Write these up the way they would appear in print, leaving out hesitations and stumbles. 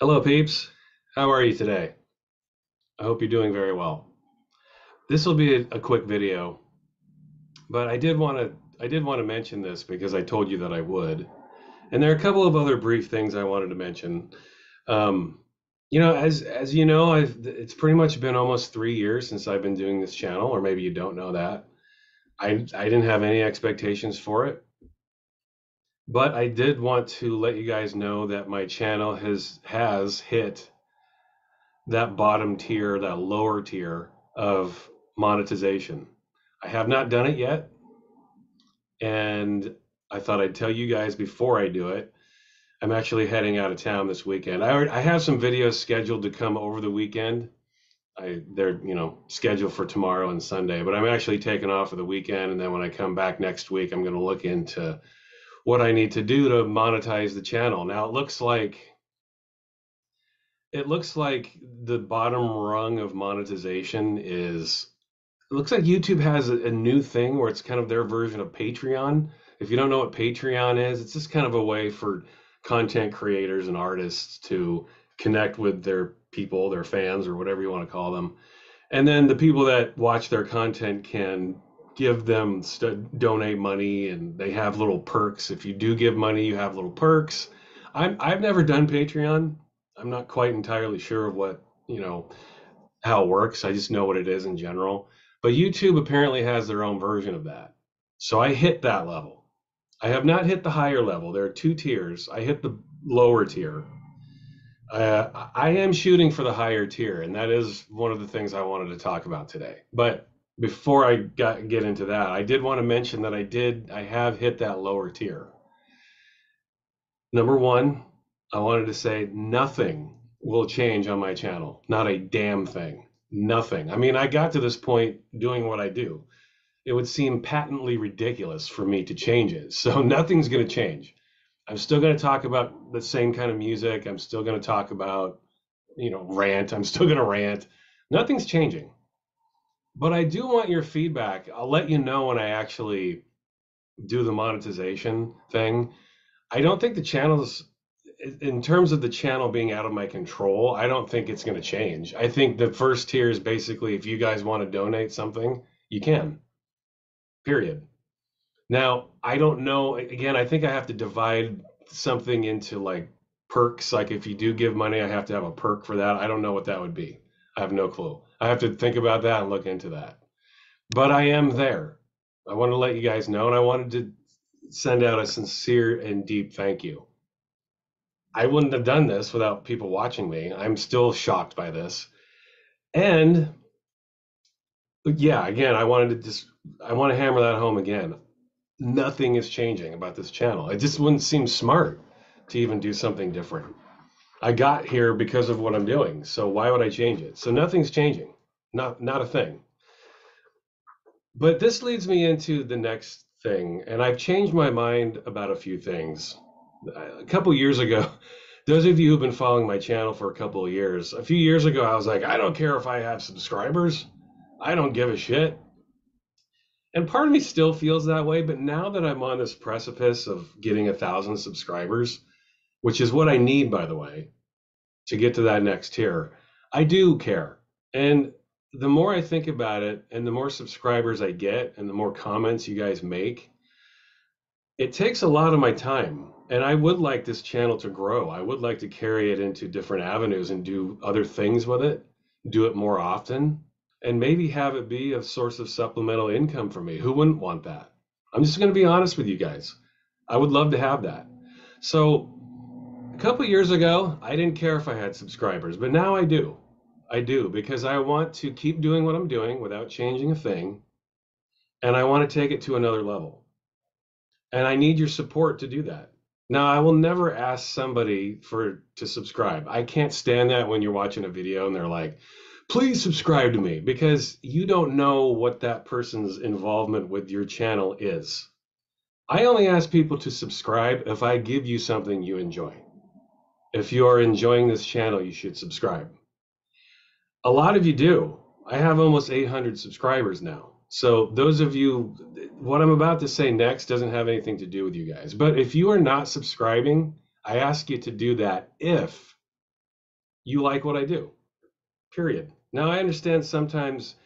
Hello, peeps. How are you today? I hope you're doing very well. This will be a quick video, but I did want to mention this because I told you that I would. And there are a couple of other brief things I wanted to mention. Um, as you know, it's pretty much been almost 3 years since I've been doing this channel, or maybe you don't know that. I didn't have any expectations for it, but I did want to let you guys know that my channel has hit that bottom tier, that lower tier of monetization. I have not done it yet, and I thought I'd tell you guys before I do it. I'm actually heading out of town this weekend. I have some videos scheduled to come over the weekend. They're scheduled for tomorrow and Sunday, but I'm actually taking off for the weekend, and then when I come back next week, I'm going to look into what I need to do to monetize the channel. Now it looks like the bottom rung of monetization is it looks like YouTube has a new thing where it's kind of their version of Patreon. If you don't know what Patreon is, it's just kind of a way for content creators and artists to connect with their people, their fans, or whatever you want to call them. And then the people that watch their content can give them donate money, and they have little perks. If you do give money, you have little perks. I've never done Patreon. I'm not quite entirely sure of how it works. I just know what it is in general. But YouTube apparently has their own version of that. So I hit that level. I have not hit the higher level. There are two tiers. I hit the lower tier. I am shooting for the higher tier, and that is one of the things I wanted to talk about today. But before I get into that, I did want to mention that I have hit that lower tier. Number one, I wanted to say nothing will change on my channel. Not a damn thing. Nothing. I mean, I got to this point doing what I do. It would seem patently ridiculous for me to change it. So nothing's going to change. I'm still going to talk about the same kind of music. I'm still going to talk about, rant. I'm still going to rant. Nothing's changing. But I do want your feedback. I'll let you know when I actually do the monetization thing. I don't think the channel's, in terms of the channel being out of my control, I don't think it's going to change. I think the first tier is basically if you guys want to donate something, you can, period. Now, I don't know. Again, I think I have to divide something into like perks. Like if you do give money, I have to have a perk for that. I don't know what that would be. I have no clue. I have to think about that and look into that. But I am there. I want to let you guys know, and I wanted to send out a sincere and deep thank you. I wouldn't have done this without people watching me. I'm still shocked by this. And yeah, again, I want to hammer that home again. Nothing is changing about this channel. It just wouldn't seem smart to even do something different. I got here because of what I'm doing, so why would I change it? So nothing's changing. Not a thing. But this leads me into the next thing, and I've changed my mind about a few things. A couple years ago, those of you who've been following my channel for a couple of years, a few years ago, I was like, I don't care if I have subscribers. I don't give a shit. And part of me still feels that way, but now that I'm on this precipice of getting 1,000 subscribers, which is what I need, by the way, to get to that next tier, I do care. And the more I think about it, and the more subscribers I get, and the more comments you guys make, it takes a lot of my time. And I would like this channel to grow. I would like to carry it into different avenues and do other things with it, do it more often, and maybe have it be a source of supplemental income for me. Who wouldn't want that? I'm just going to be honest with you guys. I would love to have that. So a couple years ago, I didn't care if I had subscribers, but now I do. I do because I want to keep doing what I'm doing without changing a thing, and I want to take it to another level. And I need your support to do that. Now, I will never ask somebody to subscribe. I can't stand that when you're watching a video and they're like, please subscribe to me, because you don't know what that person's involvement with your channel is. I only ask people to subscribe if I give you something you enjoy. If you are enjoying this channel, you should subscribe. A lot of you do. I have almost 800 subscribers now. So those of you, what I'm about to say next doesn't have anything to do with you guys. But if you are not subscribing, I ask you to do that if You like what I do, period. Now, I understand sometimes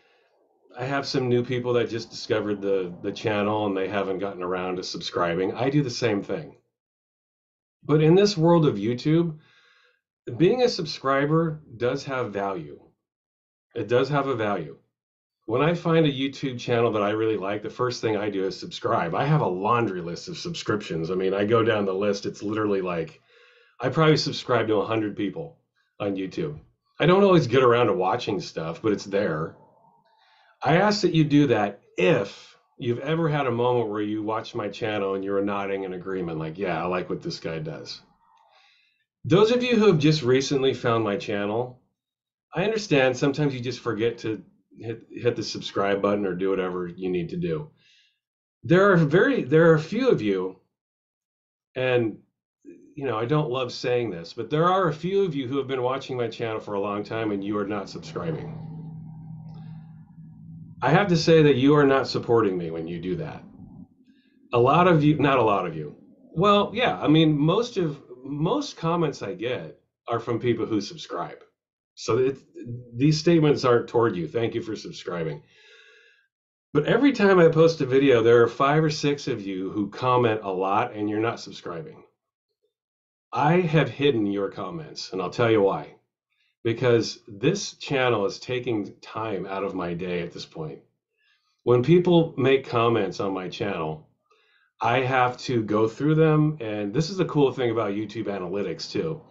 I have some new people that just discovered the channel and they haven't gotten around to subscribing. I do the same thing. But in this world of YouTube, being a subscriber does have value. It does have a value. When I find a YouTube channel that I really like, the first thing I do is subscribe. I have a laundry list of subscriptions. I mean, I go down the list, it's literally like I probably subscribe to 100 people on YouTube. I don't always get around to watching stuff, but it's there. I ask that you do that if you've ever had a moment where you watch my channel and you're nodding in agreement, like, yeah, I like what this guy does. Those of you who have just recently found my channel, I understand sometimes you just forget to hit the subscribe button or do whatever you need to do. There are a few of you, and I don't love saying this, but there are a few of you who have been watching my channel for a long time and you are not subscribing. I have to say that you are not supporting me when you do that. A lot of you, not a lot of you. Well, yeah, I mean, most comments I get are from people who subscribe. So these statements aren't toward you. Thank you for subscribing. But every time I post a video, there are 5 or 6 of you who comment a lot and you're not subscribing. I have hidden your comments, and I'll tell you why. Because this channel is taking time out of my day at this point. When people make comments on my channel, I have to go through them, and this is the cool thing about YouTube analytics too.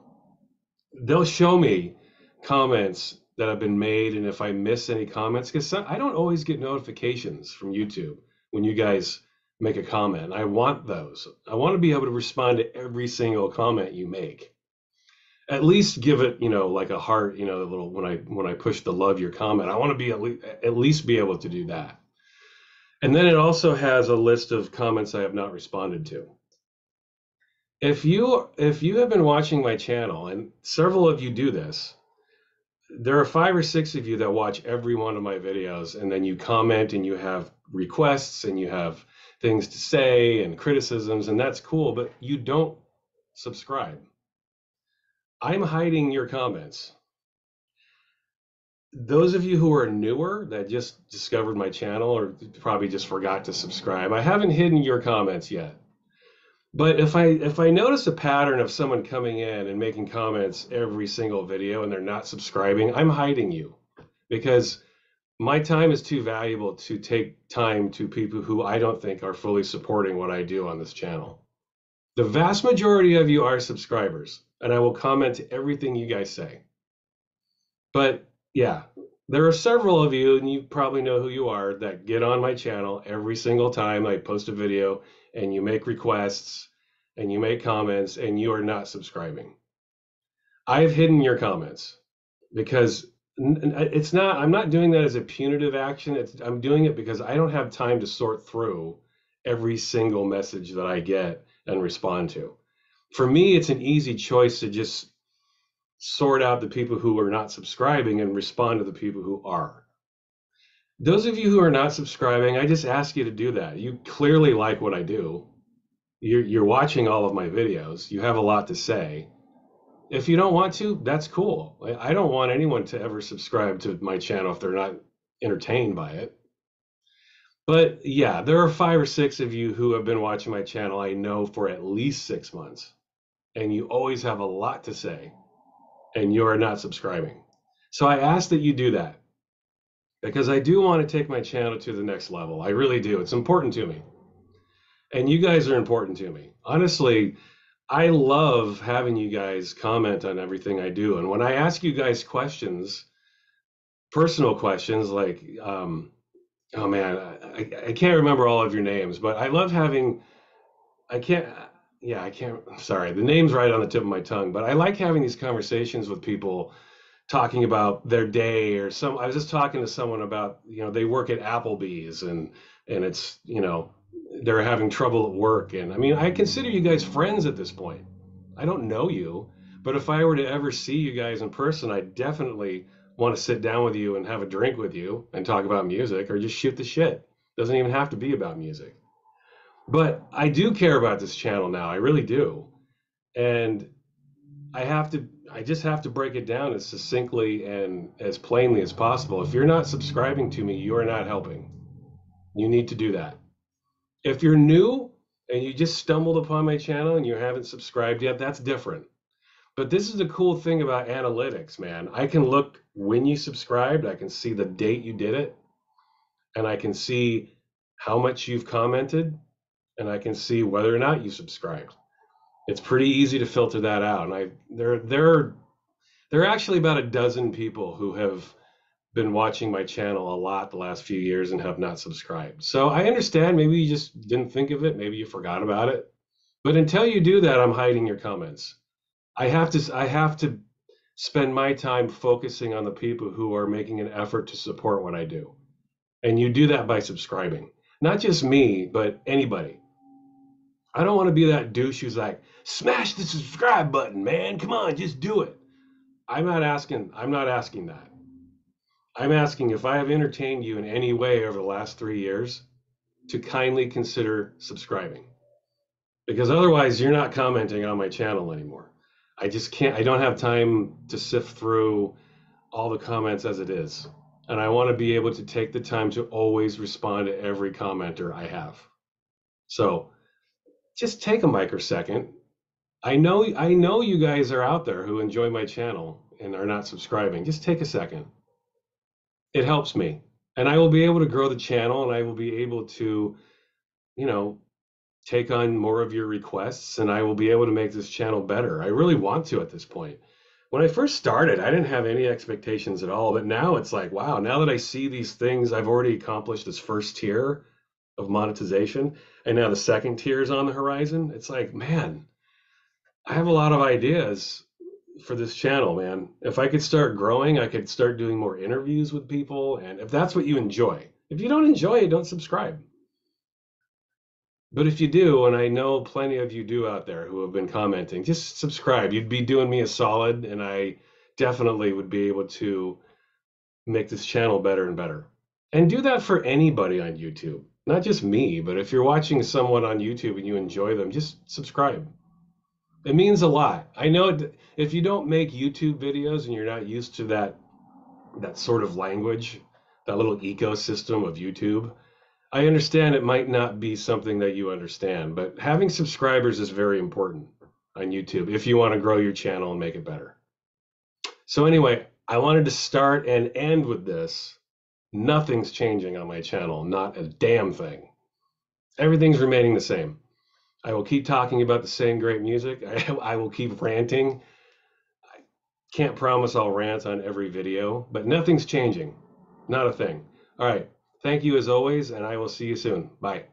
They'll show me comments that have been made, and if I miss any comments, because I don't always get notifications from YouTube when you guys make a comment. I want those. I want to be able to respond to every single comment you make. At least give it, like a heart, the little when I push the love your comment. I want to be at least be able to do that. And then it also has a list of comments I have not responded to. If you have been watching my channel, and several of you do this, there are 5 or 6 of you that watch every one of my videos, and then you comment and you have requests and you have things to say and criticisms, and that's cool, but you don't subscribe. I'm hiding your comments. Those of you who are newer that just discovered my channel or probably just forgot to subscribe, I haven't hidden your comments yet. But if I notice a pattern of someone coming in and making comments every single video and they're not subscribing, I'm hiding you because my time is too valuable to take time to people who I don't think are fully supporting what I do on this channel. The vast majority of you are subscribers, and I will comment to everything you guys say. But yeah, there are several of you, and you probably know who you are, that get on my channel every single time I post a video and you make requests and you make comments and you are not subscribing. I've hidden your comments because I'm not doing that as a punitive action. I'm doing it because I don't have time to sort through every single message that I get and respond to. For me, it's an easy choice to just sort out the people who are not subscribing and respond to the people who are. Those of you who are not subscribing, I just ask you to do that. You clearly like what I do. You're watching all of my videos. You have a lot to say. If you don't want to, that's cool. I don't want anyone to ever subscribe to my channel if they're not entertained by it. But yeah, there are 5 or 6 of you who have been watching my channel, I know, for at least 6 months. And you always have a lot to say, and you are not subscribing. So I ask that you do that because I do want to take my channel to the next level. I really do. It's important to me. And you guys are important to me. Honestly, I love having you guys comment on everything I do. And when I ask you guys questions, personal questions like, oh man, I can't remember all of your names, but I love having, I can't, yeah, I can't, sorry, the name's right on the tip of my tongue, but I like having these conversations with people talking about their day or I was just talking to someone about, they work at Applebee's and it's, they're having trouble at work. And I mean, I consider you guys friends at this point. I don't know you, but if I were to ever see you guys in person, I definitely want to sit down with you and have a drink with you and talk about music or just shoot the shit. Doesn't even have to be about music. But I do care about this channel now. I really do. And I have to I just have to break it down as succinctly and as plainly as possible. If you're not subscribing to me, you are not helping. You need to do that. If you're new and you just stumbled upon my channel and you haven't subscribed yet, that's different. But this is the cool thing about analytics, man. I can look when you subscribed, I can see the date you did it, and I can see how much you've commented, and I can see whether or not you subscribed. It's pretty easy to filter that out. And there are actually about a dozen people who have been watching my channel a lot the last few years and have not subscribed. So I understand maybe you just didn't think of it, maybe you forgot about it. But until you do that, I'm hiding your comments. I have to spend my time focusing on the people who are making an effort to support what I do. And you do that by subscribing. Not just me, but anybody. I don't want to be that douche who's like, smash the subscribe button, man. Come on, just do it. I'm not asking that. I'm asking if I have entertained you in any way over the last 3 years to kindly consider subscribing. Because otherwise you're not commenting on my channel anymore. I just can't, I don't have time to sift through all the comments as it is. And I want to be able to take the time to always respond to every commenter I have. So just take a microsecond. I know you guys are out there who enjoy my channel and are not subscribing. Just take a second. It helps me. And I will be able to grow the channel and I will be able to, you know, take on more of your requests and I will be able to make this channel better. I really want to at this point. When I first started, I didn't have any expectations at all, but now it's like, wow, now that I see these things, I've already accomplished this first tier of monetization, and now the second tier is on the horizon. It's like, man, I have a lot of ideas for this channel, man. If I could start growing, I could start doing more interviews with people, and if that's what you enjoy. If you don't enjoy it, don't subscribe. But if you do, and I know plenty of you do out there who have been commenting, just subscribe. You'd be doing me a solid, and I definitely would be able to make this channel better and better. And do that for anybody on YouTube, not just me, but if you're watching someone on YouTube and you enjoy them, just subscribe. It means a lot. I know if you don't make YouTube videos and you're not used to that sort of language, that little ecosystem of YouTube, I understand it might not be something that you understand, but having subscribers is very important on YouTube if you want to grow your channel and make it better. So anyway, I wanted to start and end with this. Nothing's changing on my channel, not a damn thing. Everything's remaining the same. I will keep talking about the same great music. I will keep ranting. I can't promise I'll rant on every video, but nothing's changing. Not a thing. All right. Thank you as always, and I will see you soon. Bye.